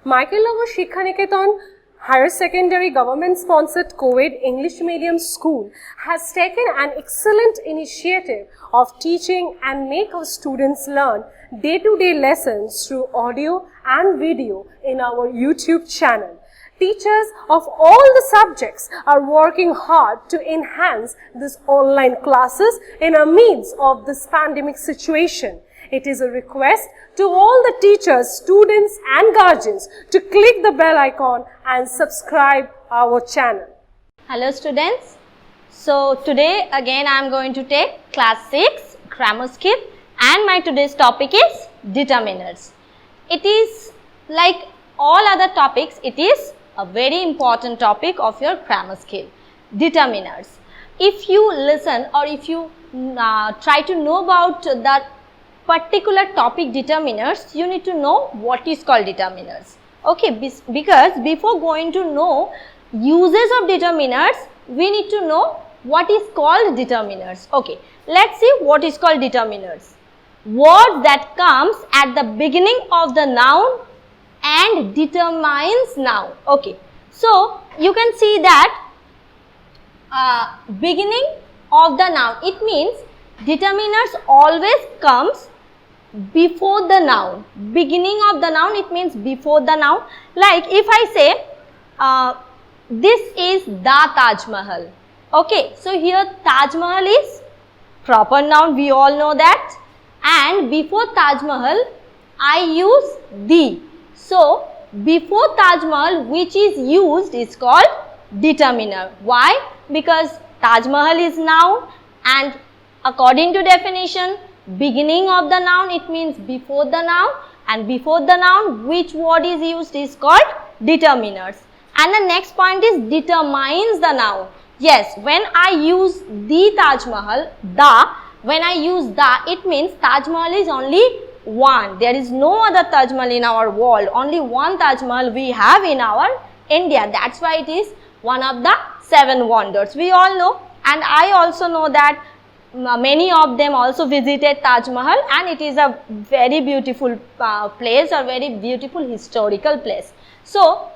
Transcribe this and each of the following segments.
Michael Shikha Niketan Higher Secondary Government-sponsored co-ed English medium school has taken an excellent initiative of teaching and make our students learn day-to-day lessons through audio and video in our YouTube channel. Teachers of all the subjects are working hard to enhance these online classes in the midst of this pandemic situation. It is a request to all the teachers, students and guardians to click the bell icon and subscribe our channel. Hello students. So today again I am going to take class 6 grammar skill and my today's topic is determiners. It is like all other topics, it is a very important topic of your grammar skill, determiners. If you listen or if you try to know about the particular topic determiners, you need to know what is called determiners. Okay, because before going to know uses of determiners, we need to know what is called determiners. Okay, let's see what is called determiners. Word that comes at the beginning of the noun and determines noun. Okay, so you can see that beginning of the noun, it means determiners always comes before the noun. Beginning of the noun, it means before the noun. Like if I say this is the Taj Mahal. Okay, so here Taj Mahal is proper noun, we all know that, and before Taj Mahal I use the. So before Taj Mahal which is used is called determiner. Why? Because Taj Mahal is noun and according to definition, beginning of the noun, it means before the noun, and before the noun which word is used is called determiners. And the next point is determines the noun. Yes, when I use the Taj Mahal, when I use the, it means Taj Mahal is only one. There is no other Taj Mahal in our world. Only one Taj Mahal we have in our India. That's why it is one of the 7 wonders. We all know, and I also know that many of them also visited Taj Mahal, and it is a very beautiful place or very beautiful historical place. So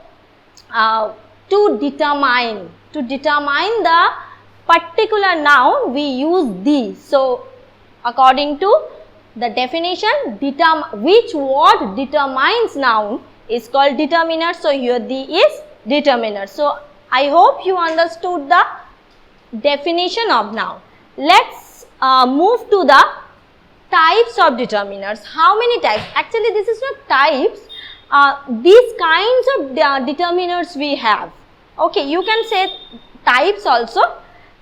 to determine the particular noun we use the. So according to the definition, which word determines noun is called determiner. So here the is determiner. So I hope you understood the definition of noun. Let's move to the types of determiners. How many types? Actually this is not types, these kinds of determiners we have. Okay, you can say types also.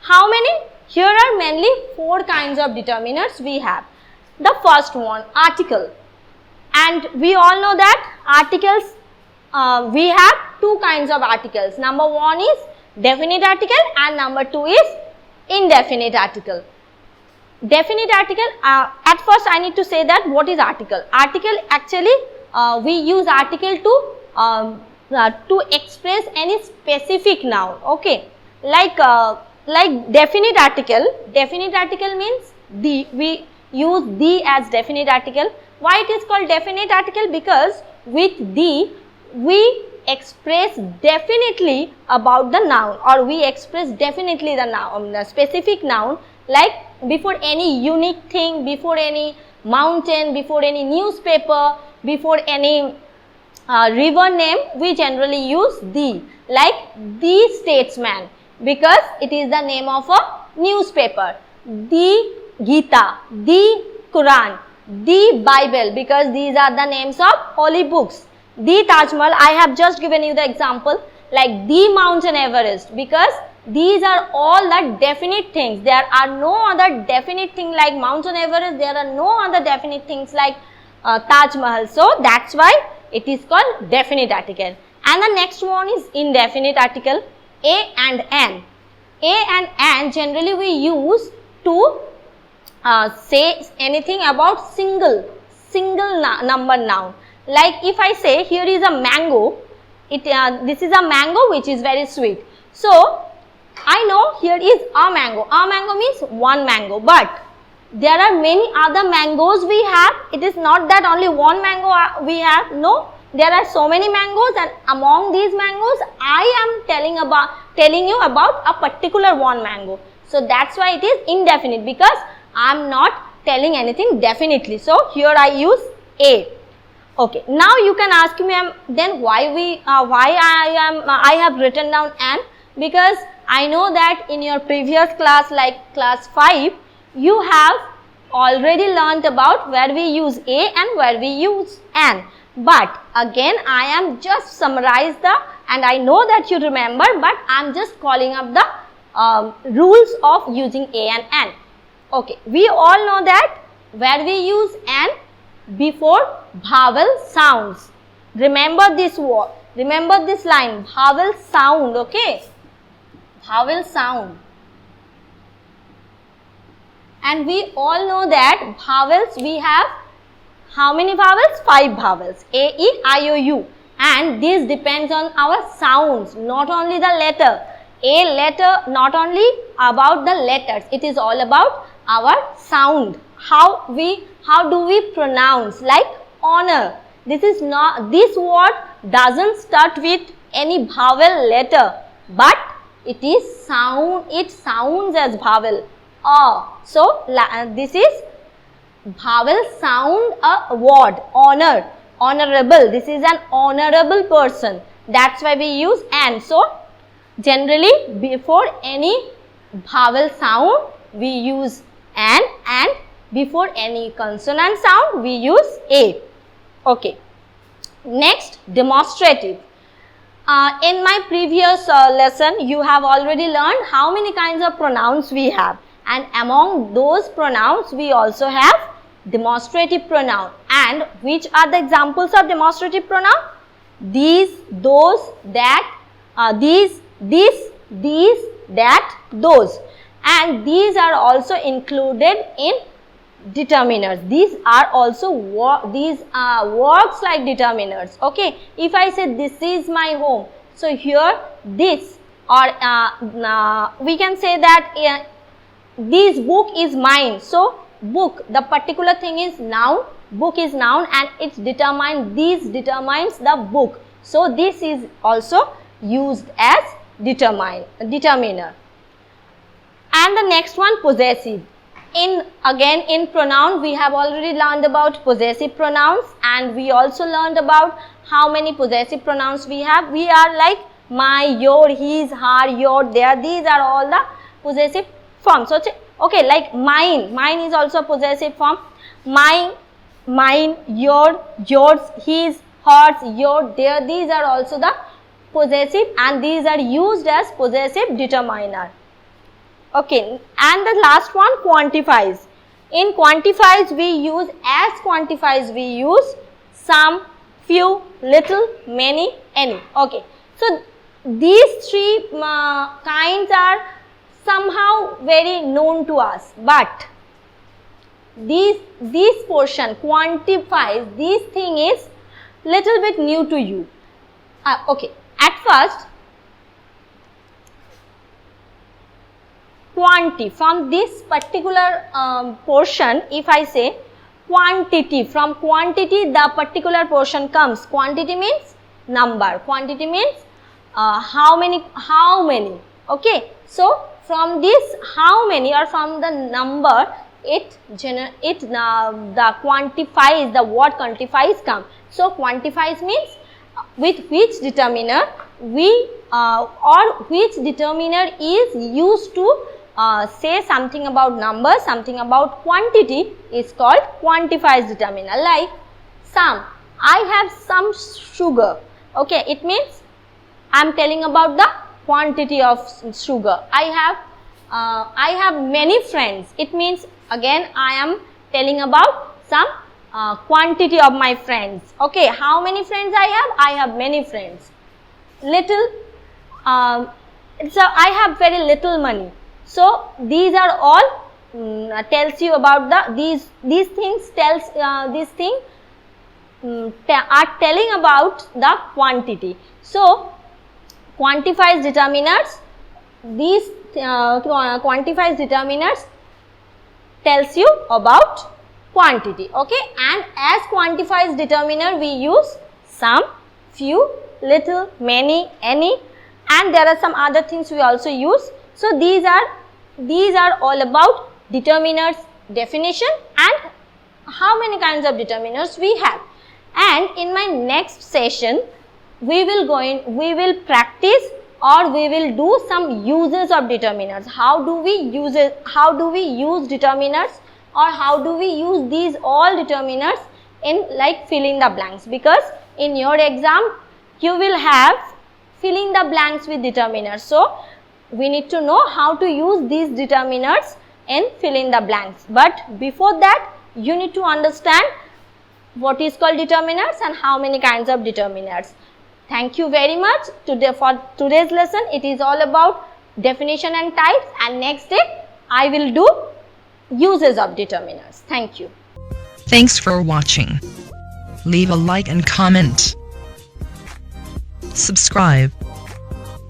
How many? Here are mainly 4 kinds of determiners we have. The first one, article, and we all know that articles, we have 2 kinds of articles. Number 1 is definite article and number 2 is indefinite article. Definite article, at first I need to say that what is article. Article actually we use article to express any specific noun. Okay, like definite article means the, we use the as definite article. Why it is called definite article? Because with the we express definitely about the noun, or we express definitely the noun, the specific noun, like before any unique thing, before any mountain, before any newspaper, before any river name, we generally use the. Like the Statesman, because it is the name of a newspaper. The Gita, the Quran, the Bible, because these are the names of holy books. The Taj Mahal, I have just given you the example, like the Mountain Everest, because these are all the definite things. There are no other definite thing like Mountain Everest, there are no other definite things like Taj Mahal. So that's why it is called definite article. And the next one is indefinite article, a and an. A and an generally we use to say anything about single number noun. Like if I say here is a mango, this is a mango which is very sweet. So I know here is a mango. A mango means one mango, but there are many other mangoes we have. It is not that only one mango we have. No, there are so many mangoes, and among these mangoes I am telling you about a particular one mango. So that's why it is indefinite, because I am not telling anything definitely. So here I use a. Okay, now you can ask me then why I have written down an, because I know that in your previous class, like class 5, you have already learnt about where we use a and where we use an. But again I am just summarize and I know that you remember, but I am just calling up the rules of using a and an. Okay, we all know that where we use an before vowel sounds. Remember this word, remember this line, vowel sound, okay, vowel sound. And we all know that vowels, we have how many vowels? 5 vowels, A, E, I, O, U, and this depends on our sounds, not only the letter. A letter, not only about the letters, it is all about our sound. How do we pronounce? Like honor, this is not, this word doesn't start with any vowel letter, but it is sound, it sounds as vowel. So this is vowel sound a word, honor, honorable, this is an honorable person, that's why we use an. So generally before any vowel sound we use an, and before any consonant sound we use a. Okay, next, demonstrative. In my previous lesson you have already learned how many kinds of pronouns we have, and among those pronouns we also have demonstrative pronoun. And which are the examples of demonstrative pronoun? These, those, that, these, this, that, those, and these are also included in determiners. These are also works like determiners. Okay, if I say this is my home, so here this, or we can say that this book is mine. So book, the particular thing is noun, book is noun, and it's determined, this determines the book. So this is also used as determiner. And the next one, possessive. Again in pronoun we have already learned about possessive pronouns, and we also learned about how many possessive pronouns we have. We are like my, your, his, her, your, their, these are all the possessive forms. So okay, like mine is also possessive form. Mine, your, yours, his, hers, your, their, these are also the possessive, and these are used as possessive determiner. Okay, and the last one, quantifies. In quantifies we use, as quantifies we use some, few, little, many, any. Okay, so these 3 kinds are somehow very known to us, but this portion, quantifies, this thing is little bit new to you. Okay, at first, quanti, from this particular portion, if I say quantity, from quantity the particular portion comes. Quantity means number, quantity means how many, okay. So from this how many, or from the number, the quantifies, the word quantifies come. So quantifies means with which determiner we or which determiner is used to say something about number, something about quantity, is called quantifies determiner. Like some, I have some sugar. Okay, it means I am telling about the quantity of sugar. I have many friends. It means again I am telling about some quantity of my friends. Okay, how many friends I have? I have many friends. Little, so I have very little money. So these are all tells you about these things tells this thing are telling about the quantity. So quantifies determiners, these quantifies determiners tells you about quantity. Okay, and as quantifies determiner we use some, few, little, many, any, and there are some other things we also use. So these are all about determiners definition and how many kinds of determiners we have. And in my next session we will practice or we will do some uses of determiners. How do we use determiners, or how do we use these all determiners in like fill in the blanks, because in your exam you will have fill in the blanks with determiners. So we need to know how to use these determiners in fill in the blanks. But before that you need to understand what is called determiners and how many kinds of determiners. Thank you very much. For today's lesson it is all about definition and types, and next day I will do uses of determiners. Thank you. Thanks for watching. Leave a like and comment. Subscribe.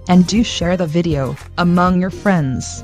And do share the video among your friends.